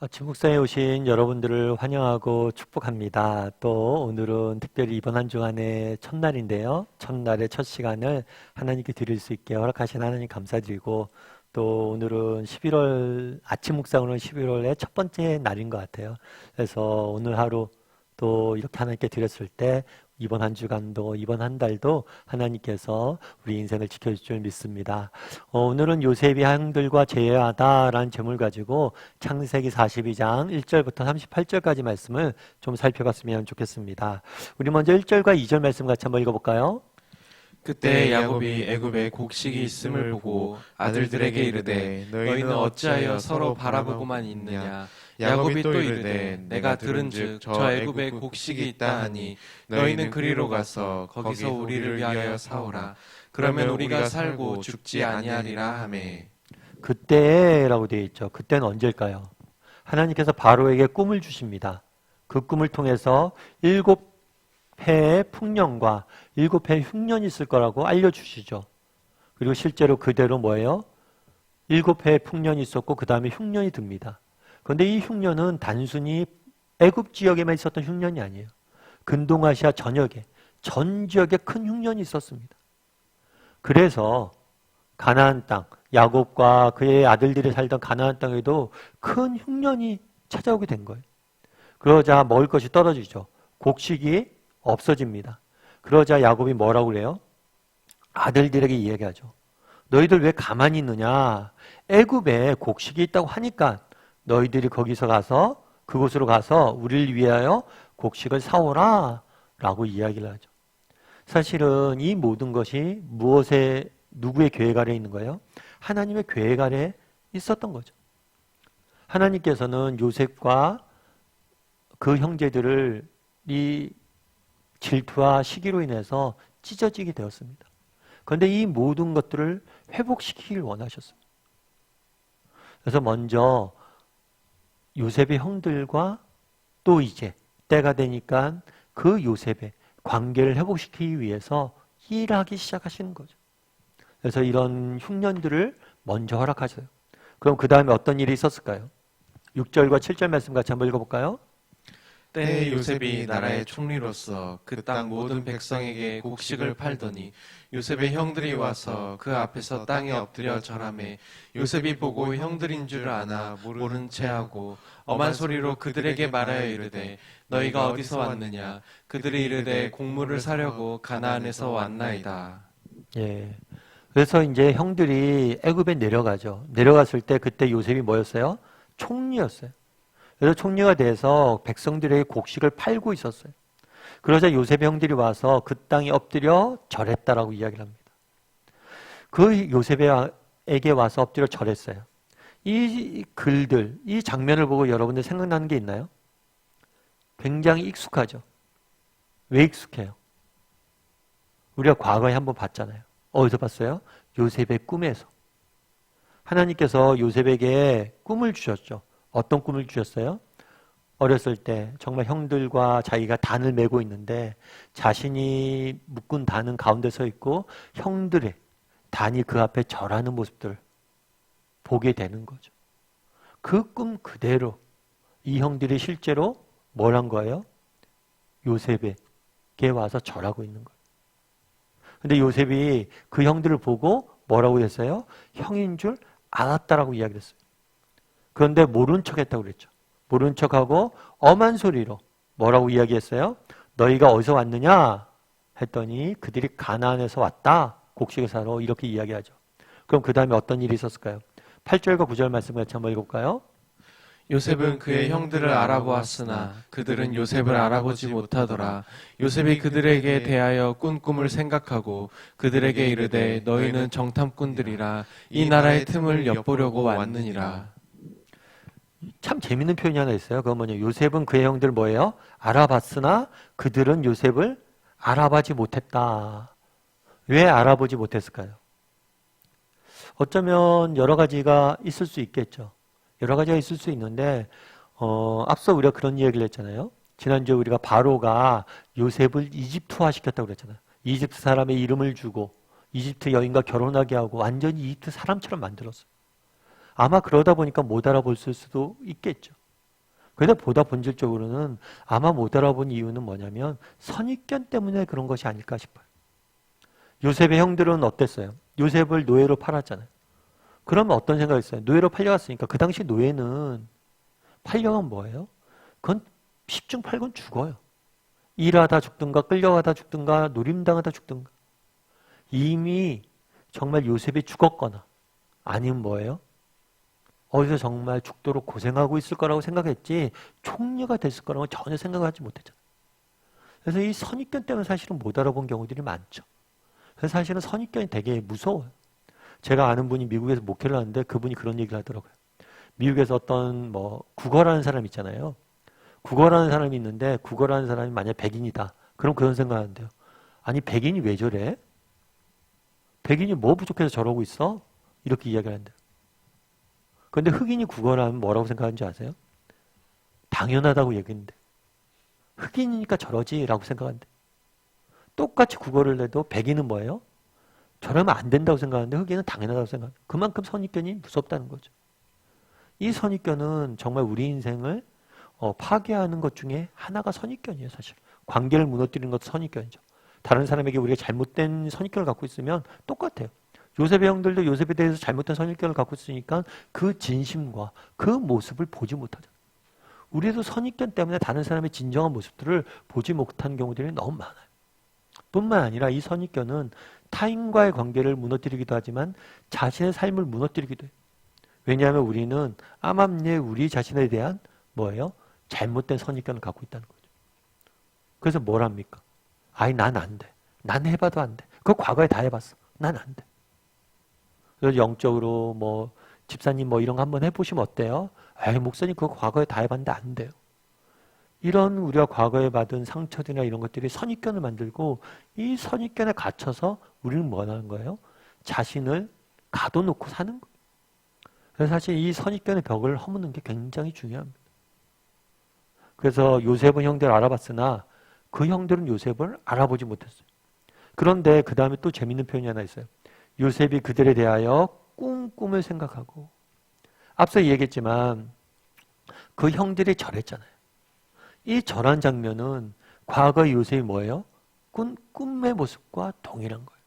중국사에 오신 여러분들을 환영하고 축복합니다. 또 오늘은 특별히 이번 한 주간의 첫날인데요. 첫날의 첫 시간을 하나님께 드릴 수 있게 허락하신 하나님 감사드리고, 또 오늘은 11월 아침 묵상으로는 11월의 첫 번째 날인 것 같아요. 그래서 오늘 하루 또 이렇게 하나님께 드렸을 때 이번 한 주간도 이번 한 달도 하나님께서 우리 인생을 지켜줄 줄 믿습니다. 오늘은 요셉이 형들과 제외하다라는 제목을 가지고 창세기 42장 1절부터 38절까지 말씀을 좀 살펴봤으면 좋겠습니다. 우리 먼저 1절과 2절 말씀 같이 한번 읽어볼까요? 그때 야곱이 애굽에 곡식이 있음을 보고 아들들에게 이르되 너희는 어찌하여 서로 바라보고만 있느냐. 야곱이 또 이르되 내가 들은즉 저 애굽에 곡식이 있다 하니 너희는 그리로 가서 거기서 우리를 위하여 사오라. 그러면 우리가 살고 죽지 아니하리라 하매. 그때라고 되어 있죠. 그때는 언제일까요? 하나님께서 바로에게 꿈을 주십니다. 그 꿈을 통해서 7해의 풍년과 7해의 흉년이 있을 거라고 알려주시죠. 그리고 실제로 그대로 뭐예요? 7해의 풍년이 있었고 그 다음에 흉년이 듭니다. 그런데 이 흉년은 단순히 애굽 지역에만 있었던 흉년이 아니에요. 근동아시아 전역에, 전 지역에 큰 흉년이 있었습니다. 그래서 가나안 땅, 야곱과 그의 아들들이 살던 가나안 땅에도 큰 흉년이 찾아오게 된 거예요. 그러자 먹을 것이 떨어지죠. 곡식이 없어집니다. 그러자 야곱이 뭐라고 그래요? 아들들에게 이야기하죠. 너희들 왜 가만히 있느냐? 애굽에 곡식이 있다고 하니까 너희들이 거기서 가서 그곳으로 가서 우리를 위하여 곡식을 사오라 라고 이야기를 하죠. 사실은 이 모든 것이 누구의 계획 아래 있는 거예요? 하나님의 계획 아래 있었던 거죠. 하나님께서는 요셉과 그 형제들을 이 질투와 시기로 인해서 찢어지게 되었습니다. 그런데 이 모든 것들을 회복시키길 원하셨습니다. 그래서 먼저 요셉의 형들과 또 이제 때가 되니까 그 요셉의 관계를 회복시키기 위해서 일하기 시작하시는 거죠. 그래서 이런 흉년들을 먼저 허락하셔요. 그럼 그 다음에 어떤 일이 있었을까요? 6절과 7절 말씀 같이 한번 읽어볼까요? 때에 요셉이 나라의 총리로서 그 땅 모든 백성에게 곡식을 팔더니 요셉의 형들이 와서 그 앞에서 땅에 엎드려 절하매 요셉이 보고 형들인 줄 아나 모른 체하고 엄한 소리로 그들에게 말하여 이르되 너희가 어디서 왔느냐. 그들이 이르되 곡물을 사려고 가나안에서 왔나이다. 예. 그래서 이제 형들이 애굽에 내려가죠. 내려갔을 때 그때 요셉이 뭐였어요? 총리였어요. 그래서 총리가 돼서 백성들에게 곡식을 팔고 있었어요. 그러자 요셉의 형들이 와서 그 땅에 엎드려 절했다라고 이야기를 합니다. 그 요셉에게 와서 엎드려 절했어요. 이 글들, 이 장면을 보고 여러분들 생각나는 게 있나요? 굉장히 익숙하죠. 왜 익숙해요? 우리가 과거에 한번 봤잖아요. 어디서 봤어요? 요셉의 꿈에서. 하나님께서 요셉에게 꿈을 주셨죠. 어떤 꿈을 주셨어요? 어렸을 때 정말 형들과 자기가 단을 메고 있는데 자신이 묶은 단은 가운데 서 있고 형들의 단이 그 앞에 절하는 모습들을 보게 되는 거죠. 그 꿈 그대로 이 형들이 실제로 뭘 한 거예요? 요셉에게 와서 절하고 있는 거예요. 근데 요셉이 그 형들을 보고 뭐라고 했어요? 형인 줄 알았다라고 이야기를 했어요. 그런데 모른 척 했다고 그랬죠. 모른 척하고 엄한 소리로 뭐라고 이야기했어요? 너희가 어디서 왔느냐? 했더니 그들이 가나안에서 왔다. 곡식을 사러 이렇게 이야기하죠. 그럼 그 다음에 어떤 일이 있었을까요? 8절과 9절 말씀 같이 한번 읽어볼까요? 요셉은 그의 형들을 알아보았으나 그들은 요셉을 알아보지 못하더라. 요셉이 그들에게 대하여 꾼 꿈을 생각하고 그들에게 이르되 너희는 정탐꾼들이라 이 나라의 틈을 엿보려고 왔느니라. 참 재밌는 표현이 하나 있어요. 그건 뭐냐? 요셉은 그의 형들 뭐예요? 알아봤으나 그들은 요셉을 알아보지 못했다. 왜 알아보지 못했을까요? 어쩌면 여러 가지가 있을 수 있겠죠. 여러 가지가 있을 수 있는데 앞서 우리가 그런 이야기를 했잖아요. 지난주에 우리가 바로가 요셉을 이집트화 시켰다고 그랬잖아요. 이집트 사람의 이름을 주고 이집트 여인과 결혼하게 하고 완전히 이집트 사람처럼 만들었어요. 아마 그러다 보니까 못 알아볼 수도 있겠죠. 근데 보다 본질적으로는 아마 못 알아본 이유는 뭐냐면 선입견 때문에 그런 것이 아닐까 싶어요. 요셉의 형들은 어땠어요? 요셉을 노예로 팔았잖아요. 그러면 어떤 생각이 있어요? 노예로 팔려갔으니까 그 당시 노예는 팔려면 뭐예요? 그건 10중 8구 죽어요. 일하다 죽든가 끌려가다 죽든가 노림당하다 죽든가. 이미 정말 요셉이 죽었거나 아니면 뭐예요? 어디서 정말 죽도록 고생하고 있을 거라고 생각했지 총리가 됐을 거라고 전혀 생각하지 못했잖아요. 그래서 이 선입견 때문에 사실은 못 알아본 경우들이 많죠. 그래서 사실은 선입견이 되게 무서워요. 제가 아는 분이 미국에서 목회를 하는데 그분이 그런 얘기를 하더라고요. 미국에서 어떤 국어라는 사람 있잖아요. 국어라는 사람이 있는데 국어라는 사람이 만약 백인이다. 그럼 그런 생각하는데요. 아니 백인이 왜 저래? 백인이 뭐 부족해서 저러고 있어? 이렇게 이야기를 한대요. 그런데 흑인이 국어라면 뭐라고 생각하는지 아세요? 당연하다고 얘기했는데 흑인이니까 저러지 라고 생각한대. 똑같이 국어를 해도 백인은 뭐예요? 저러면 안 된다고 생각하는데 흑인은 당연하다고 생각합니다. 그만큼 선입견이 무섭다는 거죠. 이 선입견은 정말 우리 인생을 파괴하는 것 중에 하나가 선입견이에요. 사실 관계를 무너뜨리는 것도 선입견이죠. 다른 사람에게 우리가 잘못된 선입견을 갖고 있으면 똑같아요. 요셉의 형들도 요셉에 대해서 잘못된 선입견을 갖고 있으니까 그 진심과 그 모습을 보지 못하잖아요. 우리도 선입견 때문에 다른 사람의 진정한 모습들을 보지 못한 경우들이 너무 많아요. 뿐만 아니라 이 선입견은 타인과의 관계를 무너뜨리기도 하지만 자신의 삶을 무너뜨리기도 해요. 왜냐하면 우리는 암암리에 우리 자신에 대한 뭐예요? 잘못된 선입견을 갖고 있다는 거죠. 그래서 뭘 합니까? 아이 난 안 돼. 난 해봐도 안 돼. 그거 과거에 다 해봤어. 난 안 돼. 그래서 영적으로 집사님 이런 거 한번 해보시면 어때요? 에이 목사님 그거 과거에 다 해봤는데 안 돼요. 이런 우리가 과거에 받은 상처들이나 이런 것들이 선입견을 만들고 이 선입견에 갇혀서 우리는 뭐 하는 거예요? 자신을 가둬놓고 사는 거예요. 그래서 사실 이 선입견의 벽을 허무는 게 굉장히 중요합니다. 그래서 요셉은 형들을 알아봤으나 그 형들은 요셉을 알아보지 못했어요. 그런데 그 다음에 또 재밌는 표현이 하나 있어요. 요셉이 그들에 대하여 꿈을 생각하고 앞서 얘기했지만 그 형들이 절했잖아요. 이 절한 장면은 과거 요셉이 뭐예요? 꿈의 모습과 동일한 거예요.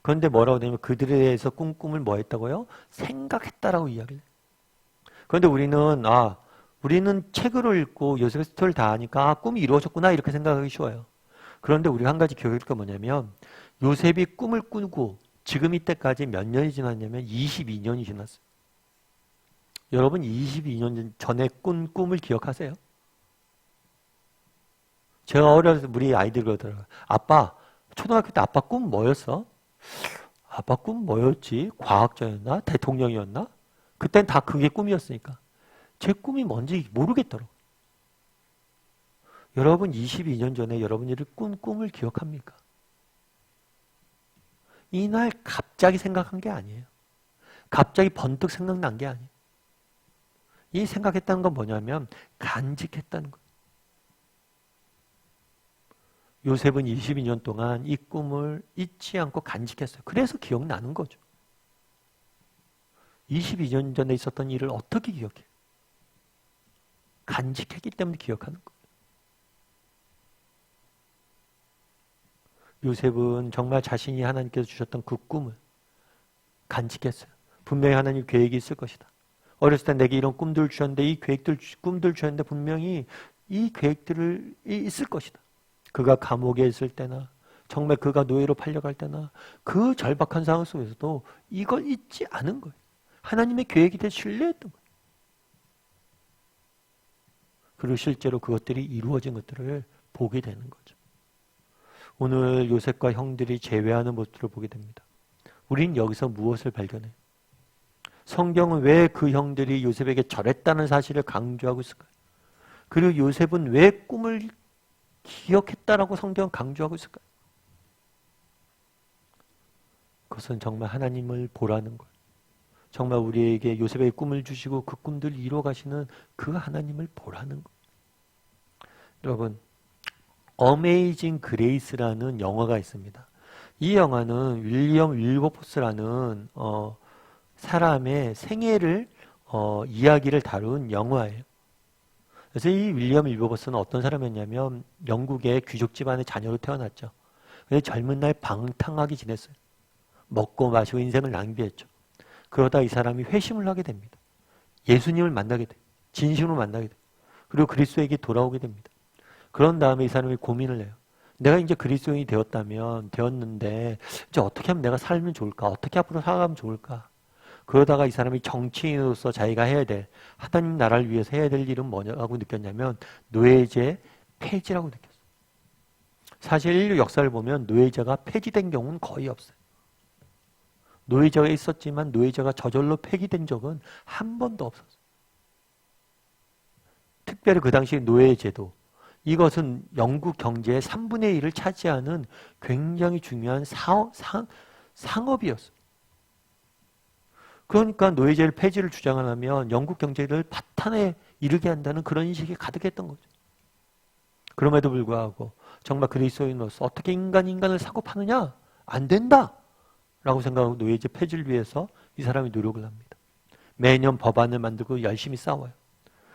그런데 뭐라고 되냐면 그들에 대해서 꿈을 뭐 했다고요? 생각했다라고 이야기를 해요. 그런데 우리는 책을 읽고 요셉의 스토리를 다 아니까 꿈이 이루어졌구나 이렇게 생각하기 쉬워요. 그런데 우리가 한 가지 기억할 게 뭐냐면 요셉이 꿈을 꾸고 지금 이때까지 몇 년이 지났냐면 22년이 지났어요. 여러분 22년 전에 꾼 꿈을 기억하세요? 제가 어렸을 때 우리 아이들 그러더라고요. 아빠, 초등학교 때 아빠 꿈 뭐였어? 아빠 꿈 뭐였지? 과학자였나? 대통령이었나? 그땐 다 그게 꿈이었으니까. 제 꿈이 뭔지 모르겠더라고요. 여러분 22년 전에 여러분들이 꾼 꿈을 기억합니까? 이날 갑자기 생각한 게 아니에요. 갑자기 번뜩 생각난 게 아니에요. 이 생각했다는 건 뭐냐면 간직했다는 거예요. 요셉은 22년 동안 이 꿈을 잊지 않고 간직했어요. 그래서 기억나는 거죠. 22년 전에 있었던 일을 어떻게 기억해요? 간직했기 때문에 기억하는 거예요. 요셉은 정말 자신이 하나님께서 주셨던 그 꿈을 간직했어요. 분명히 하나님 계획이 있을 것이다. 어렸을 때 내게 이런 꿈들을 주셨는데 이 꿈들 주셨는데 분명히 이 계획들을 있을 것이다. 그가 감옥에 있을 때나 정말 그가 노예로 팔려갈 때나 그 절박한 상황 속에서도 이걸 잊지 않은 거예요. 하나님의 계획에 대해 신뢰했던 거예요. 그리고 실제로 그것들이 이루어진 것들을 보게 되는 거죠. 오늘 요셉과 형들이 재회하는 모습을 보게 됩니다. 우린 여기서 무엇을 발견해요? 성경은 왜 그 형들이 요셉에게 절했다는 사실을 강조하고 있을까요? 그리고 요셉은 왜 꿈을 기억했다라고 성경은 강조하고 있을까요? 그것은 정말 하나님을 보라는 거예요. 정말 우리에게 요셉의 꿈을 주시고 그 꿈들을 이루어 가시는 그 하나님을 보라는 거예요. 여러분, 어메이징 그레이스라는 영화가 있습니다. 이 영화는 윌리엄 윌버포스라는 사람의 생애를 이야기를 다룬 영화예요. 그래서 이 윌리엄 윌버버스는 어떤 사람이었냐면 영국의 귀족 집안의 자녀로 태어났죠. 근데 젊은 나이에 방탕하게 지냈어요. 먹고 마시고 인생을 낭비했죠. 그러다 이 사람이 회심을 하게 됩니다. 예수님을 만나게 돼요. 진심으로 만나게 돼요. 그리고 그리스도에게 돌아오게 됩니다. 그런 다음에 이 사람이 고민을 해요. 내가 이제 그리스도인이 되었는데 이제 어떻게 하면 내가 살면 좋을까? 어떻게 앞으로 살아가면 좋을까? 그러다가 이 사람이 정치인으로서 자기가 해야 될, 하나님 나라를 위해서 해야 될 일은 뭐냐고 느꼈냐면 노예제 폐지라고 느꼈어요. 사실 인류 역사를 보면 노예제가 폐지된 경우는 거의 없어요. 노예제가 있었지만 노예제가 저절로 폐기된 적은 한 번도 없었어요. 특별히 그 당시 노예제도, 이것은 영국 경제의 3분의 1을 차지하는 굉장히 중요한 상업이었어요. 그러니까 노예제를 폐지를 주장하려면 영국 경제를 파탄에 이르게 한다는 그런 인식이 가득했던 거죠. 그럼에도 불구하고 정말 그리스도인으로서 어떻게 인간을 사고 파느냐? 안 된다! 라고 생각하고 노예제 폐지를 위해서 이 사람이 노력을 합니다. 매년 법안을 만들고 열심히 싸워요.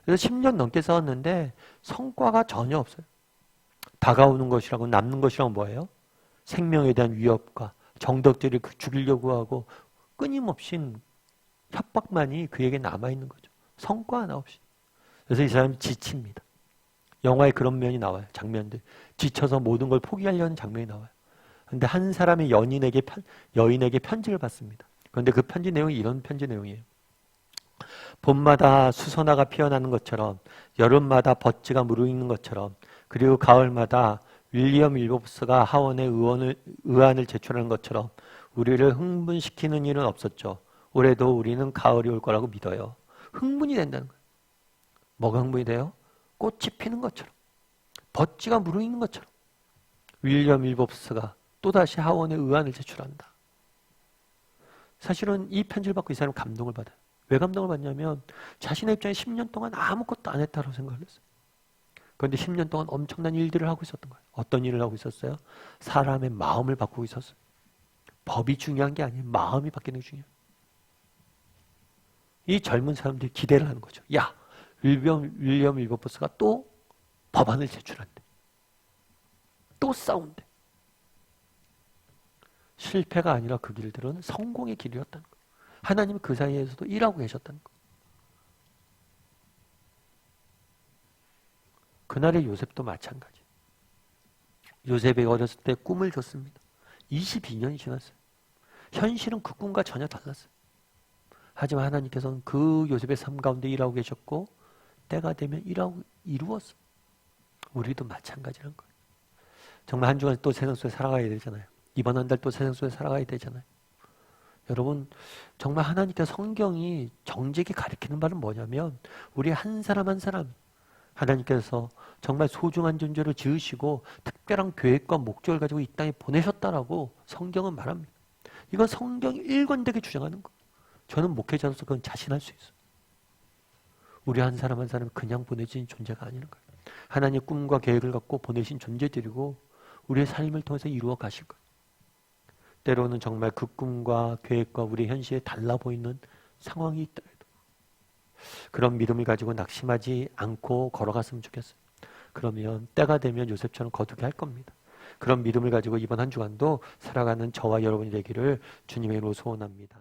그래서 10년 넘게 싸웠는데 성과가 전혀 없어요. 다가오는 것이라고 남는 것이라고 뭐예요? 생명에 대한 위협과 정덕들을 죽이려고 하고 끊임없이 협박만이 그에게 남아있는 거죠. 성과 하나 없이. 그래서 이 사람이 지칩니다. 영화에 그런 면이 나와요. 장면들. 지쳐서 모든 걸 포기하려는 장면이 나와요. 그런데 한 사람이 여인에게 편지를 받습니다. 그런데 그 편지 내용이 이런 편지 내용이에요. 봄마다 수선화가 피어나는 것처럼, 여름마다 버치가 무르익는 것처럼, 그리고 가을마다 윌리엄 윌버스가 하원에 의안을 제출하는 것처럼 우리를 흥분시키는 일은 없었죠. 올해도 우리는 가을이 올 거라고 믿어요. 흥분이 된다는 거예요. 뭐가 흥분이 돼요? 꽃이 피는 것처럼, 버치가 무르익는 것처럼 윌리엄 윌버스가 또다시 하원에 의안을 제출한다. 사실은 이 편지를 받고 이 사람은 감동을 받아요. 왜 감동을 받냐면 자신의 입장에 10년 동안 아무것도 안 했다고 생각을 했어요. 그런데 10년 동안 엄청난 일들을 하고 있었던 거예요. 어떤 일을 하고 있었어요? 사람의 마음을 바꾸고 있었어요. 법이 중요한 게 아니에요. 마음이 바뀌는 게 중요해요. 이 젊은 사람들이 기대를 하는 거죠. 야, 윌리엄 윌버버스가 또 법안을 제출한대. 또 싸운대. 실패가 아니라 그 길들은 성공의 길이었다는 거예요. 하나님은 그 사이에서도 일하고 계셨다는 거예요. 그날의 요셉도 마찬가지. 요셉이 어렸을 때 꿈을 줬습니다. 22년이 지났어요. 현실은 그 꿈과 전혀 달랐어요. 하지만 하나님께서는 그 요셉의 삶 가운데 일하고 계셨고 때가 되면 이루었어요. 우리도 마찬가지라는 거예요. 정말 한 주간 또 세상 속에 살아가야 되잖아요. 이번 한 달 또 세상 속에 살아가야 되잖아요. 여러분, 정말 하나님께서 성경이 정직히 가리키는 바는 뭐냐면 우리 한 사람 한 사람 하나님께서 정말 소중한 존재로 지으시고 특별한 계획과 목적을 가지고 이 땅에 보내셨다라고 성경은 말합니다. 이건 성경이 일관되게 주장하는 거예요. 저는 목회자로서 그건 자신할 수 있어요. 우리 한 사람 한 사람이 그냥 보내진 존재가 아니라는 거예요. 하나님의 꿈과 계획을 갖고 보내신 존재들이고 우리의 삶을 통해서 이루어 가실 거예요. 때로는 정말 그 꿈과 계획과 우리의 현실에 달라 보이는 상황이 있더라도 그런 믿음을 가지고 낙심하지 않고 걸어갔으면 좋겠어요. 그러면 때가 되면 요셉처럼 거두게 할 겁니다. 그런 믿음을 가지고 이번 한 주간도 살아가는 저와 여러분이 되기를 주님의 이름으로 소원합니다.